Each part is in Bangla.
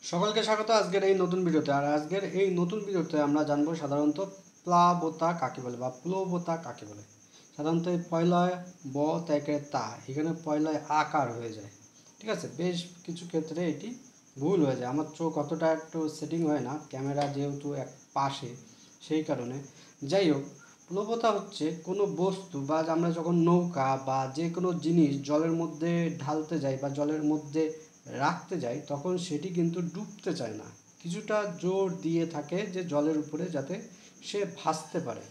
সকলকে স্বাগত আজকের এই নতুন ভিডিওতে। আর আজকের এই নতুন ভিডিওতে আমরা জানবো সাধারণত প্লাবতা কাকে বলে বা প্লবতা কাকে বলে। সাধারণত এই পয়লায় ব ত্যাগের তা এখানে পয়লায় আকার হয়ে যায়, ঠিক আছে। বেশ কিছু ক্ষেত্রে এটি ভুল হয়ে যায়, আমার চোখ অতটা একটু সেটিং হয় না, ক্যামেরা যেহেতু এক পাশে সেই কারণে। যাই হোক, প্লবতা হচ্ছে কোনো বস্তু বা আমরা যখন নৌকা বা যে কোনো জিনিস জলের মধ্যে ঢালতে যাই বা জলের মধ্যে রাখতে যাই তখন সেটি কিন্তু ডুবতে চায় না, কিছুটা জোর দিয়ে থাকে যে জলের উপরে যাতে সে ভাসতে পারে।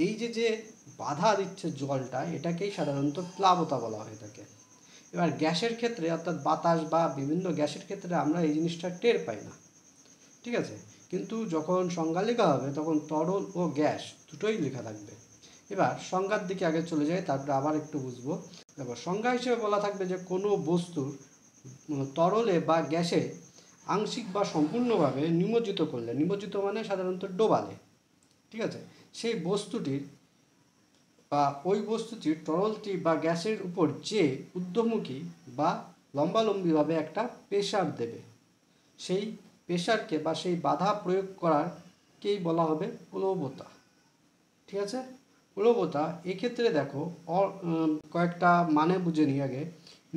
এই যে যে বাধা দিচ্ছে জলটা, এটাকেই সাধারণত প্লাবতা বলা হয়ে থাকে। এবার গ্যাসের ক্ষেত্রে অর্থাৎ বাতাস বা বিভিন্ন গ্যাসের ক্ষেত্রে আমরা এই জিনিসটা টের পাই না, ঠিক আছে। কিন্তু যখন সংজ্ঞা লেখা হবে তখন তরল ও গ্যাস দুটোই লেখা থাকবে। এবার সংজ্ঞার দিকে আগে চলে যাই, তারপরে আবার একটু বুঝবো। এবার সংজ্ঞা হিসেবে বলা থাকবে যে কোনো বস্তুর তরলে বা গ্যাসে আংশিক বা সম্পূর্ণভাবে নিমজ্জিত করলে, নিমজ্জিত মানে সাধারণত ডোবালে, ঠিক আছে, সেই বস্তুটির বা ওই বস্তুটির তরলটি বা গ্যাসের উপর যে ঊর্ধ্বমুখী বা লম্বালম্বিভাবে একটা প্রেসার দেবে, সেই প্রেসারকে বা সেই বাধা প্রয়োগ করারকেই বলা হবে প্লবতা, ঠিক আছে। প্লবতা এক্ষেত্রে দেখো কয়েকটা মানে বুঝে নিই আগে।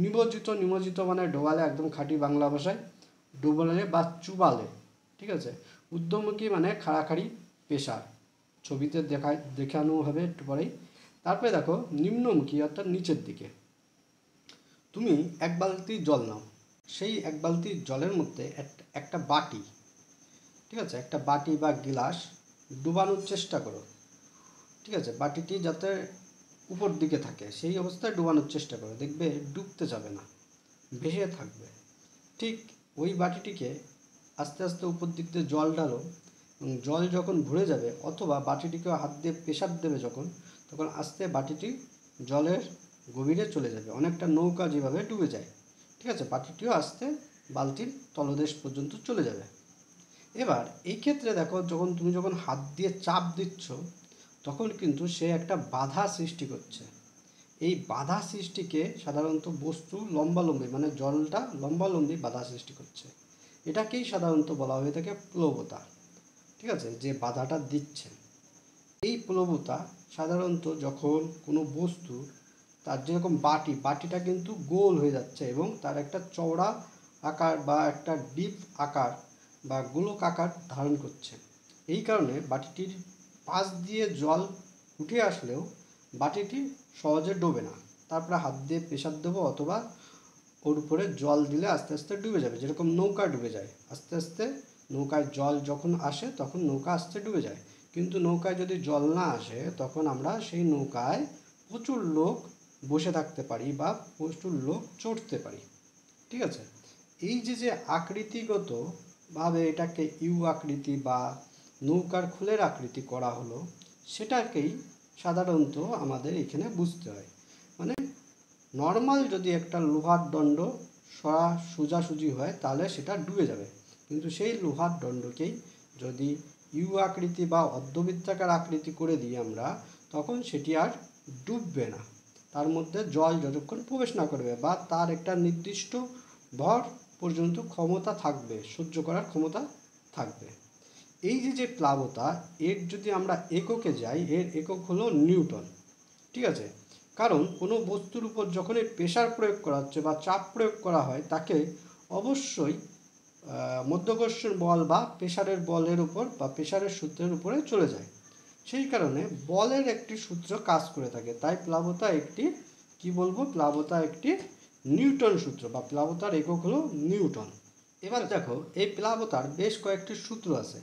নিমজ্জিত, নিমজ্জিত মানে ডোবালে, একদম খাঁটি বাংলা ভাষায় ডুবালে বা চুবালে, ঠিক আছে। ঊর্ধ্বমুখী মানে খাড়াখাড়ি প্রেসার, ছবিতে দেখানো হবে একটু পরেই। তারপরে দেখো নিম্নমুখী অর্থাৎ নিচের দিকে। তুমি এক বালতি জল নাও, সেই এক বালতি জলের মধ্যে একটা বাটি, ঠিক আছে, একটা বাটি বা গ্লাস ডুবানোর চেষ্টা করো, ঠিক আছে। বাটিটি যাতে উপর দিকে থাকে সেই অবস্থায় ডুবানোর চেষ্টা করো, দেখবে ডুবতে যাবে না, ভেসে থাকবে। ঠিক ওই বাটিটিকে আস্তে আস্তে উপর দিক দিয়ে জল ঢালো, জল যখন ভরে যাবে অথবা বাটিটিকে হাত দিয়ে প্রেসার দেবে যখন, তখন আস্তে বাটিটি জলের গভীরে চলে যাবে, অনেকটা নৌকা যেভাবে ডুবে যায়, ঠিক আছে। বাটিটিও আস্তে বালতির তলদেশ পর্যন্ত চলে যাবে। এবার এই ক্ষেত্রে দেখো, তুমি যখন হাত দিয়ে চাপ দিচ্ছ তখন কিন্তু সে একটা বাধা সৃষ্টি করছে। এই বাধা সৃষ্টিকে সাধারণত বস্তু লম্বালম্বি মানে জলটা লম্বালম্বি বাধা সৃষ্টি করছে, এটাকেই সাধারণত বলা হয়ে থাকে প্লবতা, ঠিক আছে, যে বাধাটা দিচ্ছে। এই প্লবতা সাধারণত যখন কোনো বস্তু, তার যেরকম বাটিটা কিন্তু গোল হয়ে যাচ্ছে এবং তার একটা চওড়া আকার বা একটা ডিপ আকার বা গোলক আকার ধারণ করছে। এই কারণে বাটিটির পাশ দিয়ে জল উঠে আসলেও বাটিটি সহজে ডোবে না। তারপরে হাত দিয়ে প্রেসার দেবো অথবা ওর উপরে জল দিলে আস্তে আস্তে ডুবে যাবে, যেরকম নৌকা ডুবে যায় আস্তে আস্তে। নৌকায় জল যখন আসে তখন নৌকা আস্তে ডুবে যায়, কিন্তু নৌকায় যদি জল না আসে তখন আমরা সেই নৌকায় প্রচুর লোক বসে থাকতে পারি বা প্রচুর লোক চড়তে পারি, ঠিক আছে। এই যে যে আকৃতিগতভাবে এটাকে ইউ আকৃতি বা নৌকার খোলের আকৃতি করা হলো, সেটাকেই সাধারণত আমাদের এখানে বুঝতে হয়। মানে নর্মাল যদি একটা লোহার দণ্ড সোজাসুজি হয় তাহলে সেটা ডুবে যাবে, কিন্তু সেই লোহার দণ্ডকেই যদি ইউ আকৃতি বা অর্ধবৃত্তাকার আকৃতি করে দিই আমরা, তখন সেটি আর ডুববে না, তার মধ্যে জল যতক্ষণ প্রবেশ না করবে বা তার একটা নির্দিষ্ট ভর পর্যন্ত ক্ষমতা থাকবে, সহ্য করার ক্ষমতা থাকবে। এই যে যে প্লাবতা, এর যদি আমরা এককে যাই, এর একক হলো নিউটন, ঠিক আছে। কারণ কোনো বস্তুর উপর যখনই প্রেসার প্রয়োগ করা হচ্ছে বা চাপ প্রয়োগ করা হয় তাকে অবশ্যই মধ্যাকর্ষণ বল বা প্রেসারের বলের উপর বা প্রেসারের সূত্রের উপরে চলে যায়। সেই কারণে বলের একটি সূত্র কাজ করে থাকে, তাই প্লাবতা একটি প্লাবতা একটি নিউটন সূত্র বা প্লাবতার একক হলো নিউটন। এবার দেখো, এই প্লাবতার বেশ কয়েকটি সূত্র আছে।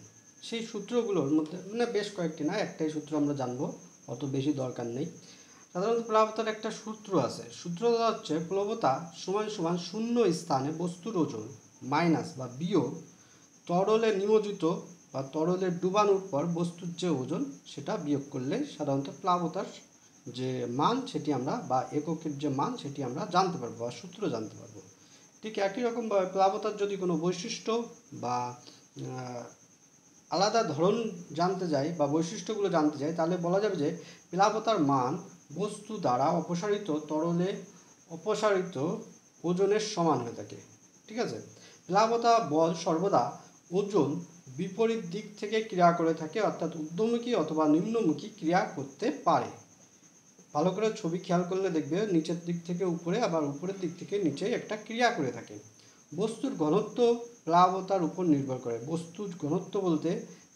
সেই সূত্রগুলোর মধ্যে মানে বেশ কয়েকটি না, একটাই সূত্র আমরা জানবো, অত বেশি দরকার নেই। সাধারণত প্লাবতার একটা সূত্র আছে, সূত্রটা হচ্ছে প্লাবতা সমান সমান শূন্য স্থানে বস্তুর ওজন মাইনাস বা বিয়োগ তরলে নিমজ্জিত বা তরলে ডুবানোর পর বস্তুর যে ওজন সেটা বিয়োগ করলে সাধারণত প্লাবতার যে মান সেটি আমরা বা এককের যে মান সেটি আমরা জানতে পারবো বা সূত্র জানতে পারবো। ঠিক একই রকমভাবে প্লাবতার যদি কোনো বৈশিষ্ট্য বা আলাদা ধরন জানতে যাই বা বৈশিষ্ট্যগুলো জানতে যাই, তাহলে বলা যাবে যে প্লাবতার মান বস্তু দ্বারা অপসারিত তরলে অপসারিত ওজনের সমান হয়ে থাকে, ঠিক আছে। প্লাবতা বল সর্বদা ওজন বিপরীত দিক থেকে ক্রিয়া করে থাকে, অর্থাৎ ঊর্ধ্বমুখী অথবা নিম্নমুখী ক্রিয়া করতে পারে। ভালো করে ছবি খেয়াল করলে দেখবে নিচের দিক থেকে উপরে আবার উপরের দিক থেকে নিচে একটা ক্রিয়া করে থাকে। বস্তুর ঘনত্ব প্লাবতার উপর নির্ভর করে। বস্তুর ঘনত্ব বলতে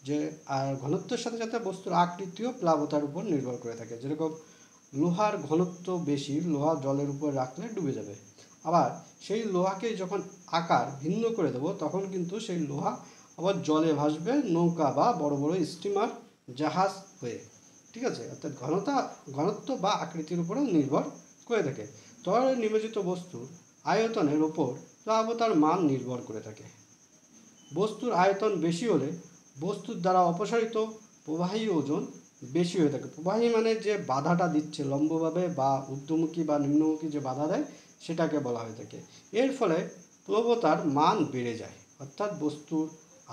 যে আর ঘনত্বের সাথে সাথে বস্তুর আকৃতিও প্লাবতার উপর নির্ভর করে থাকে। যেরকম লোহার ঘনত্ব বেশি, লোহা জলের উপর রাখলে ডুবে যাবে। আবার সেই লোহাকে যখন আকার ভিন্ন করে দেবো তখন কিন্তু সেই লোহা আবার জলে ভাসবে নৌকা বা বড় বড় স্টিমার জাহাজ হয়ে। ঠিক আছে, অর্থাৎ ঘনত্ব বা আকৃতির উপরেও নির্ভর করে থাকে। তরলে নিমজ্জিত বস্তুর আয়তনের উপর প্লাবতার মান নির্ভর করে থাকে। বস্তুর আয়তন বেশি হলে বস্তুর দ্বারা অপসারিত প্রবাহী ওজন বেশি হয়ে থাকে। প্রবাহী মানে যে বাধাটা দিচ্ছে লম্বভাবে বা ঊর্ধ্বমুখী বা নিম্নমুখী যে বাধা দেয় সেটাকে বলা হয়ে থাকে। এর ফলে প্লাবতার মান বেড়ে যায়, অর্থাৎ বস্তুর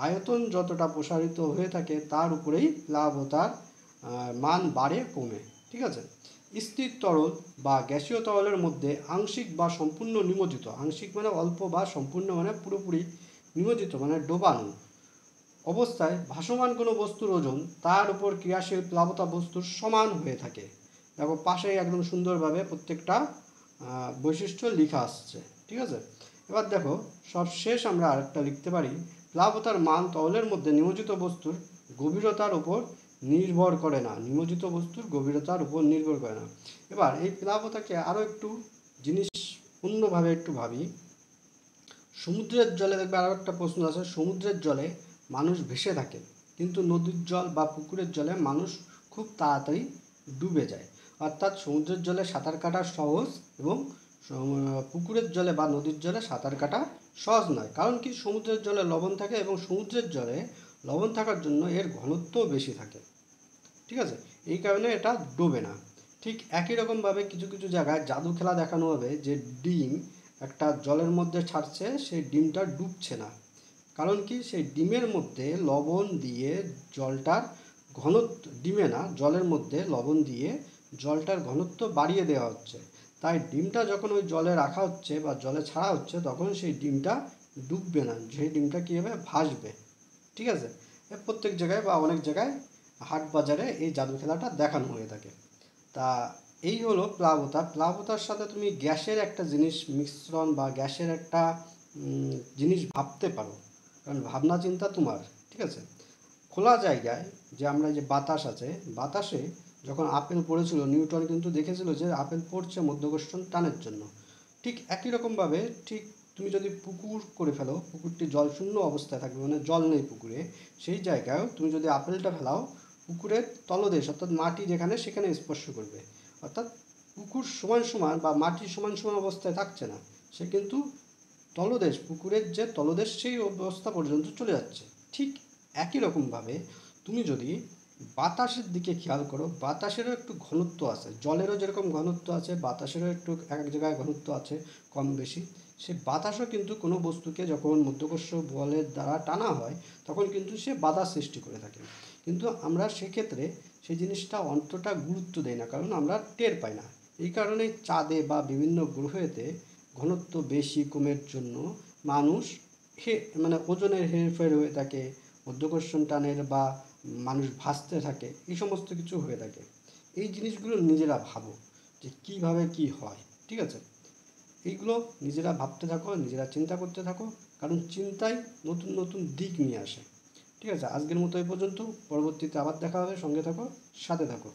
আয়তন যতটা প্রসারিত হয়ে থাকে তার উপরেই প্লাবতার মান বাড়ে কমে। ঠিক আছে, স্থির তরল বা গ্যাসীয় তরলের মধ্যে আংশিক বা সম্পূর্ণ নিমজ্জিত, আংশিক মানে অল্প বা সম্পূর্ণ মানে পুরোপুরি নিমজ্জিত মানে ডোবানো অবস্থায় ভাসমান কোনো বস্তুর ওজন তার উপর ক্রিয়াশীল প্লাবতা বস্তুর সমান হয়ে থাকে। দেখো পাশেই একদম সুন্দরভাবে প্রত্যেকটা বৈশিষ্ট্য লেখা আসছে। ঠিক আছে, এবার দেখো সবশেষ আমরা আরেকটা লিখতে পারি, প্লাবতার মান তরলের মধ্যে নিমজ্জিত বস্তুর গভীরতার উপর নির্ভর করে না। নিমজ্জিত বস্তুর গভীরতার উপর নির্ভর করে না। এবার এই প্লাবতাকে আরও একটু জিনিস অন্যভাবে একটু ভাবি। সমুদ্রের জলে দেখবে আরও একটা প্রশ্ন আছে, সমুদ্রের জলে মানুষ ভেসে থাকে কিন্তু নদীর জল বা পুকুরের জলে মানুষ খুব তাড়াতাড়ি ডুবে যায়। অর্থাৎ সমুদ্রের জলে সাঁতার কাটা সহজ এবং পুকুরের জলে বা নদীর জলে সাঁতার কাটা সহজ নয়। কারণ কি, সমুদ্রের জলে লবণ থাকে এবং সমুদ্রের জলে লবণ থাকার জন্য এর ঘনত্বও বেশি থাকে। ঠিক আছে, এই কারণে এটা ডোবে না। ঠিক একই রকমভাবে কিছু কিছু জায়গায় জাদু খেলা দেখানো হবে যে ডিম একটা জলের মধ্যে ছাড়ছে, সেই ডিমটা ডুবছে না। কারণ কি, সেই ডিমের মধ্যে লবণ দিয়ে জলটার ঘনত্ব, ডিমে না জলের মধ্যে লবণ দিয়ে জলটার ঘনত্ব বাড়িয়ে দেওয়া হচ্ছে। তাই ডিমটা যখন ওই জলে রাখা হচ্ছে বা জলে ছাড়া হচ্ছে তখন সেই ডিমটা ডুববে না, সেই ডিমটা কী হবে, ভাসবে। ঠিক আছে, প্রত্যেক জায়গায় বা অনেক জায়গায় হাট বাজারে এই জাদু খেলাটা দেখানো হয়ে থাকে। তা এই হলো প্লাবতা। প্লাবতার সাথে তুমি গ্যাসের একটা জিনিস মিশ্রণ বা গ্যাসের একটা জিনিস ভাবতে পারো, কারণ ভাবনা চিন্তা তোমার। ঠিক আছে, খোলা জায়গায় যে আমরা যে বাতাস আছে, বাতাসে যখন আপেল পড়েছিল নিউটন কিন্তু দেখেছিল যে আপেল পড়ছে মাধ্যাকর্ষণ টানের জন্য। ঠিক একই রকমভাবে ঠিক তুমি যদি পুকুর করে ফেলো, পুকুরটি জলশূন্য অবস্থায় থাকবে মানে জল নেই পুকুরে, সেই জায়গায় তুমি যদি আপেলটা ফেলাও পুকুরের তলদেশ অর্থাৎ মাটি যেখানে সেখানে স্পর্শ করবে। অর্থাৎ পুকুর সমান সমান বা মাটি সমান সমান অবস্থায় থাকছে না, সে কিন্তু তলদেশ, পুকুরের যে তলদেশ সেই অবস্থা পর্যন্ত চলে যাচ্ছে। ঠিক একই রকমভাবে তুমি যদি বাতাসের দিকে খেয়াল করো, বাতাসেরও একটু ঘনত্ব আছে, জলেরও যেরকম ঘনত্ব আছে বাতাসেরও একটু এক এক জায়গায় ঘনত্ব আছে কম বেশি। সে বাতাসও কিন্তু কোনো বস্তুকে যখন মধ্যাকর্ষণ বলের দ্বারা টানা হয় তখন কিন্তু সে বাধা সৃষ্টি করে থাকে। কিন্তু আমরা সেক্ষেত্রে সেই জিনিসটা অতটা গুরুত্ব দেই না, কারণ আমরা টের পাই না। এই কারণেই চাঁদে বা বিভিন্ন গ্রহেতে ঘনত্ব বেশি কমের জন্য মানুষ মানে ওজনের হেরফের হয়ে থাকে, মধ্যাকর্ষণ টানের বা মানুষ ভাসতে থাকে, এই সমস্ত কিছু হয়ে থাকে। এই জিনিসগুলো নিজেরা ভাবো যে কীভাবে কি হয়। ঠিক আছে, এইগুলো নিজেরা ভাবতে থাকো, নিজেরা চিন্তা করতে থাকো, কারণ চিন্তাই নতুন নতুন দিক নিয়ে আসে। ঠিক আছে, আজকের মতো এই পর্যন্ত, পরবর্তীতে আবার দেখা হবে। সঙ্গে থাকো, সাথে থাকো।